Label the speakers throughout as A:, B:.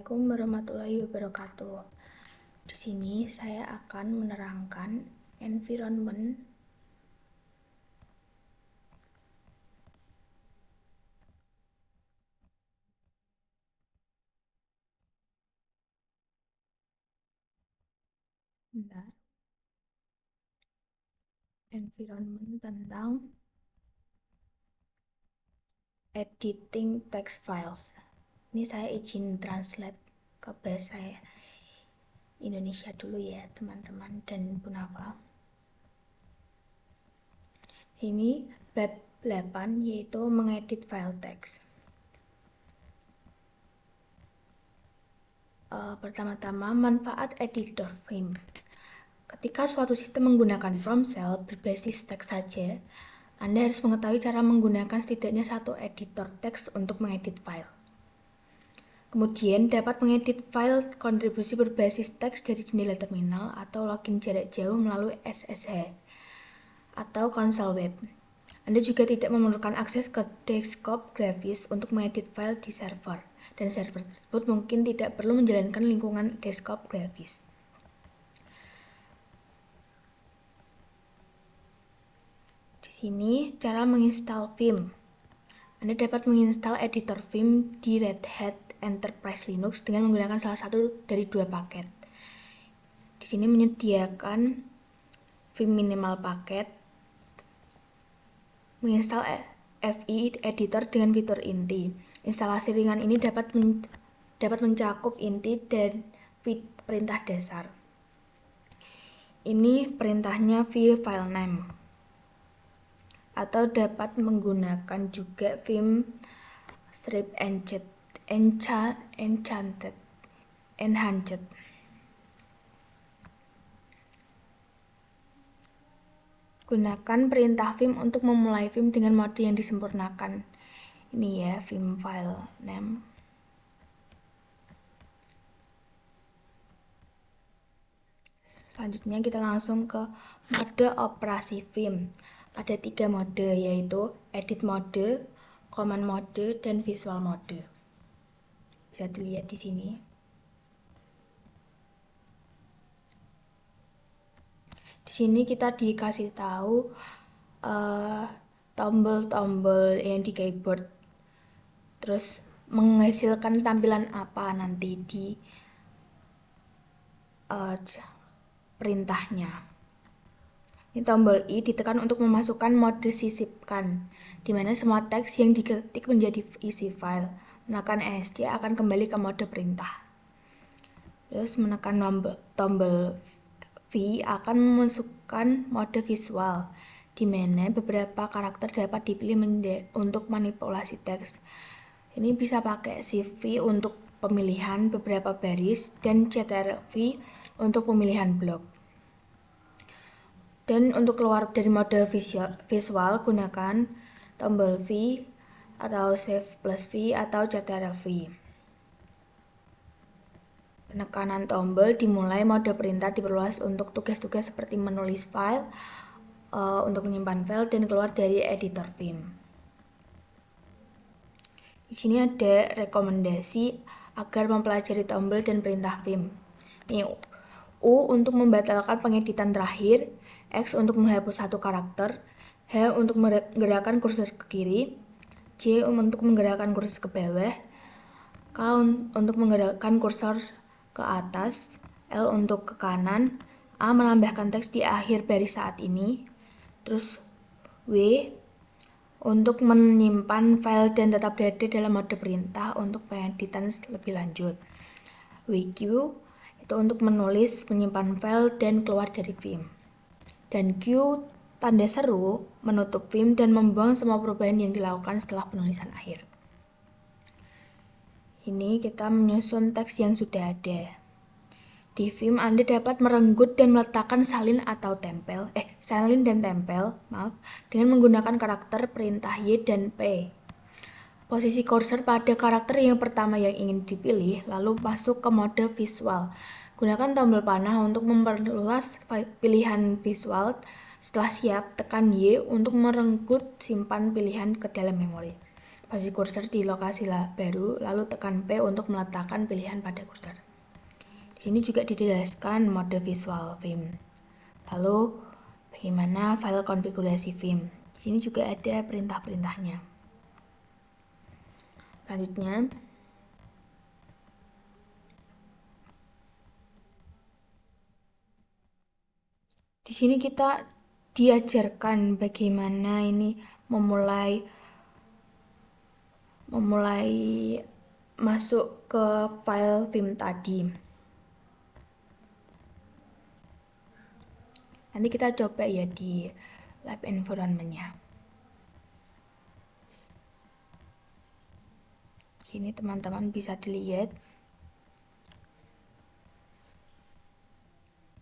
A: Assalamualaikum warahmatullahi wabarakatuh. Di sini saya akan menerangkan environment tentang editing text files. Ini saya izin translate ke bahasa Indonesia dulu ya teman-teman dan Bu Nafa. Ini bab 8 yaitu mengedit file teks. Pertama-tama manfaat editor Vim. Ketika suatu sistem menggunakan from cell berbasis teks saja, Anda harus mengetahui cara menggunakan setidaknya satu editor teks untuk mengedit file. Kemudian dapat mengedit file kontribusi berbasis teks dari jendela terminal atau login jarak jauh melalui SSH atau konsol web. Anda juga tidak memerlukan akses ke desktop grafis untuk mengedit file di server, dan server tersebut mungkin tidak perlu menjalankan lingkungan desktop grafis. Di sini cara menginstal Vim. Anda dapat menginstal editor Vim di Red Hat Enterprise Linux dengan menggunakan salah satu dari dua paket. Di sini menyediakan Vim minimal paket, menginstal FI editor dengan fitur inti. Instalasi ringan ini dapat mencakup inti dan perintah dasar. Ini perintahnya file name. Atau dapat menggunakan juga Vim strip enhanced. Gunakan perintah Vim untuk memulai Vim dengan mode yang disempurnakan. Ini ya, Vim file name. Selanjutnya kita langsung ke mode operasi Vim. Ada 3 mode, yaitu edit mode, command mode, dan visual mode. Bisa dilihat di sini. Di sini kita dikasih tahu tombol-tombol yang di keyboard, terus menghasilkan tampilan apa nanti di perintahnya. Ini tombol I ditekan untuk memasukkan mode sisipkan, di mana semua teks yang diketik menjadi isi file. Menekan ESC akan kembali ke mode perintah. Terus menekan tombol V akan memasukkan mode visual, di mana beberapa karakter dapat dipilih untuk manipulasi teks. Ini bisa pakai Shift V untuk pemilihan beberapa baris dan Ctrl V untuk pemilihan blok. Dan untuk keluar dari mode visual gunakan tombol V atau Shift plus V atau Ctrl V. Penekanan tombol dimulai, mode perintah diperluas untuk tugas-tugas seperti menulis file, untuk menyimpan file, dan keluar dari editor Vim. Di sini ada rekomendasi agar mempelajari tombol dan perintah Vim. Ini U untuk membatalkan pengeditan terakhir, X untuk menghapus satu karakter, H untuk menggerakkan kursor ke kiri, J untuk menggerakkan kursor ke bawah, K untuk menggerakkan kursor ke atas, L untuk ke kanan, A menambahkan teks di akhir baris saat ini, terus W untuk menyimpan file dan tetap berada dalam mode perintah untuk pengeditan lebih lanjut. WQ itu untuk menulis, menyimpan file, dan keluar dari Vim. Dan Q tanda seru menutup Vim dan membuang semua perubahan yang dilakukan setelah penulisan akhir. Ini kita menyusun teks yang sudah ada. Di Vim Anda dapat merenggut dan meletakkan salin dan tempel dengan menggunakan karakter perintah Y dan P. Posisi kursor pada karakter yang pertama yang ingin dipilih, lalu masuk ke mode visual. Gunakan tombol panah untuk memperluas pilihan visual. Setelah siap, tekan Y untuk merenggut simpan pilihan ke dalam memori. posisi kursor di lokasi baru, lalu tekan P untuk meletakkan pilihan pada kursor. Di sini juga dijelaskan mode visual Vim. Lalu bagaimana file konfigurasi Vim. Di sini juga ada perintah-perintahnya. Selanjutnya, di sini kita diajarkan bagaimana ini memulai masuk ke file Vim tadi. Nanti kita coba ya di lab environment-nya. Sini teman-teman bisa dilihat.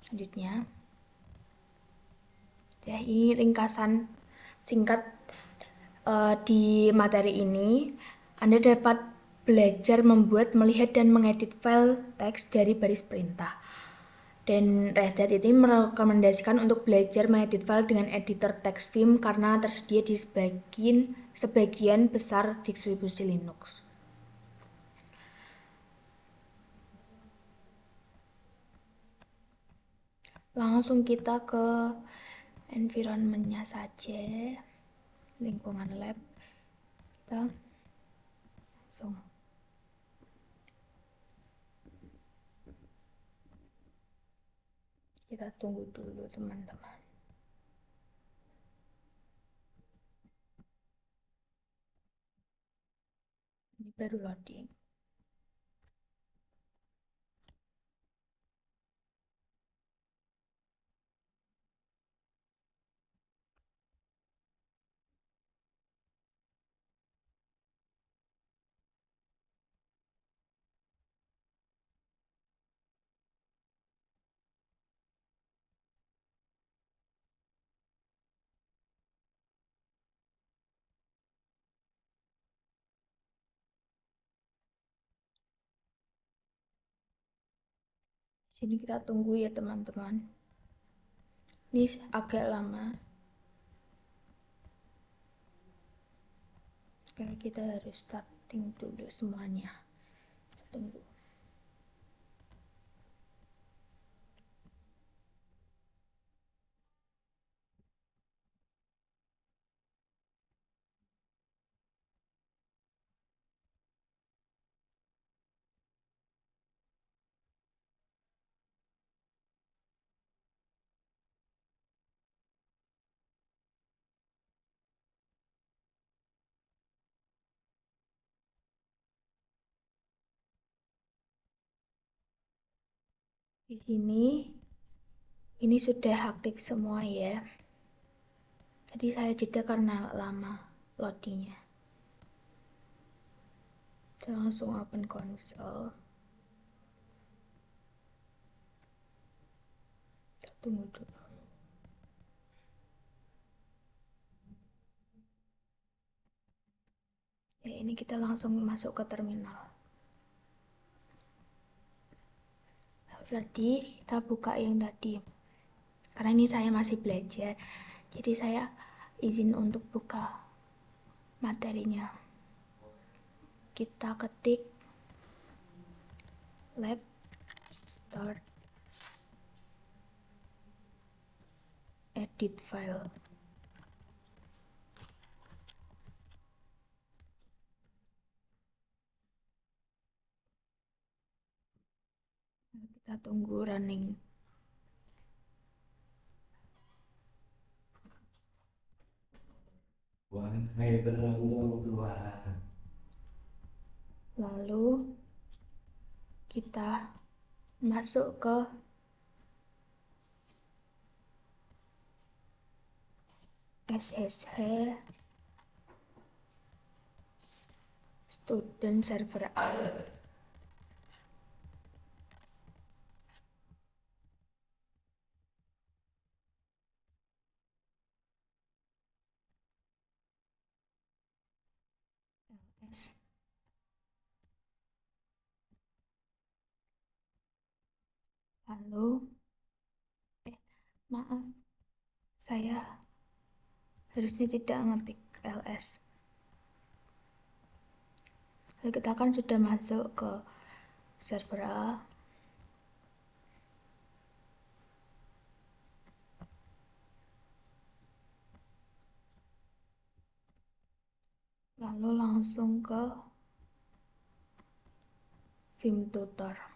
A: Selanjutnya, ya ini ringkasan singkat di materi ini. Anda dapat belajar membuat, melihat, dan mengedit file teks dari baris perintah. Dan Red Hat ini merekomendasikan untuk belajar mengedit file dengan editor teks Vim karena tersedia di sebagian besar distribusi Linux. Langsung kita ke environment-nya saja, lingkungan lab. Kita langsung kita tunggu dulu teman-teman. Ini baru loading. Sini kita tunggu ya teman-teman. Ini agak lama. Karena kita harus starting dulu semuanya. Tunggu. Di sini ini sudah aktif semua ya. Tadi saya jeda karena lama loadingnya. Kita langsung open console. Kita tunggu dulu. Ya, ini kita langsung masuk ke terminal. Tadi kita buka yang tadi. Karena ini saya masih belajar, jadi saya izin untuk buka materinya. Kita ketik lab start edit file. Kita tunggu running.
B: Wahai berondong tua.
A: Lalu kita masuk ke SSH student server out. ls. Lalu maaf, saya harusnya tidak ngetik ls. Lalu kita kan sudah masuk ke server A. Lalu langsung ke Vim Tutor.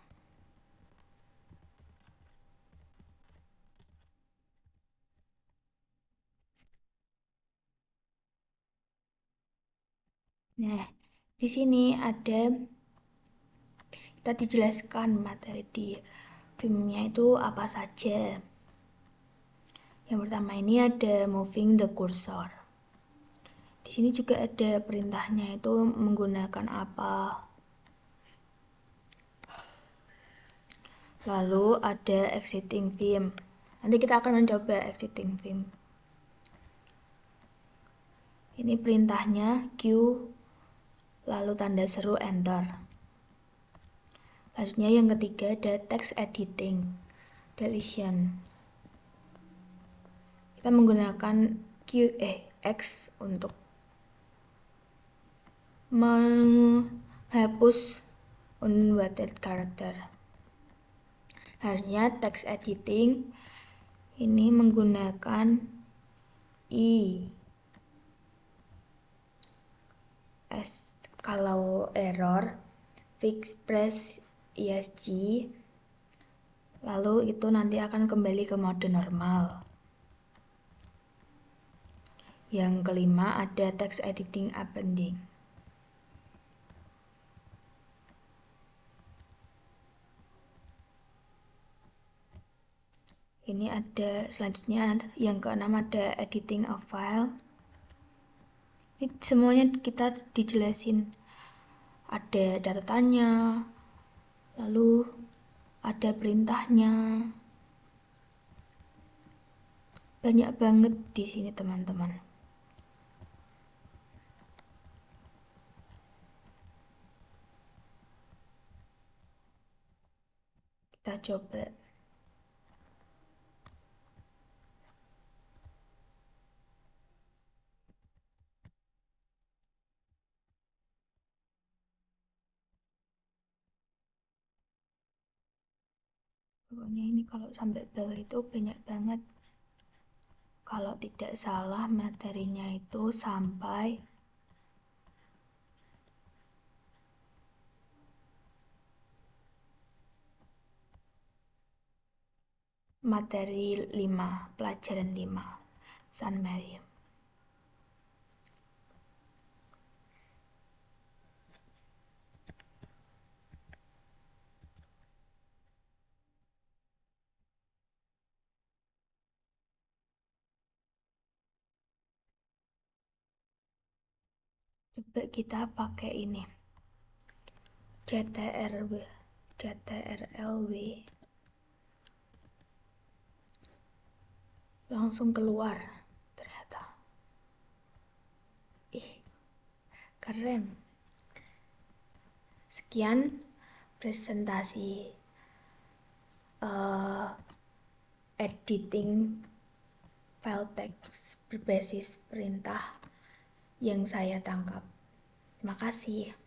A: Nah, di sini ada kita dijelaskan materi di Vim-nya itu apa saja. Yang pertama ini ada moving the cursor. Di sini juga ada perintahnya itu menggunakan apa. Lalu ada exiting Vim. Nanti kita akan mencoba exiting Vim. Ini perintahnya Q lalu tanda seru enter. Selanjutnya yang ketiga ada text editing deletion. Kita menggunakan X untuk menghapus unwanted character. Selanjutnya text editing ini menggunakan I. Kalau error fix press ESC, lalu itu nanti akan kembali ke mode normal. Yang kelima ada text editing appending. Ini ada selanjutnya yang keenam ada editing a file. Ini semuanya kita dijelasin. Ada catatannya, lalu ada perintahnya. Banyak banget di sini teman-teman. Kita coba. Pokoknya ini kalau sampai bawah itu banyak banget. Kalau tidak salah materinya itu sampai materi 5, pelajaran 5, San Mary. Coba kita pakai ini. CTRLW. Langsung keluar ternyata. Keren. Sekian presentasi editing file text berbasis perintah yang saya tangkap. Terima kasih.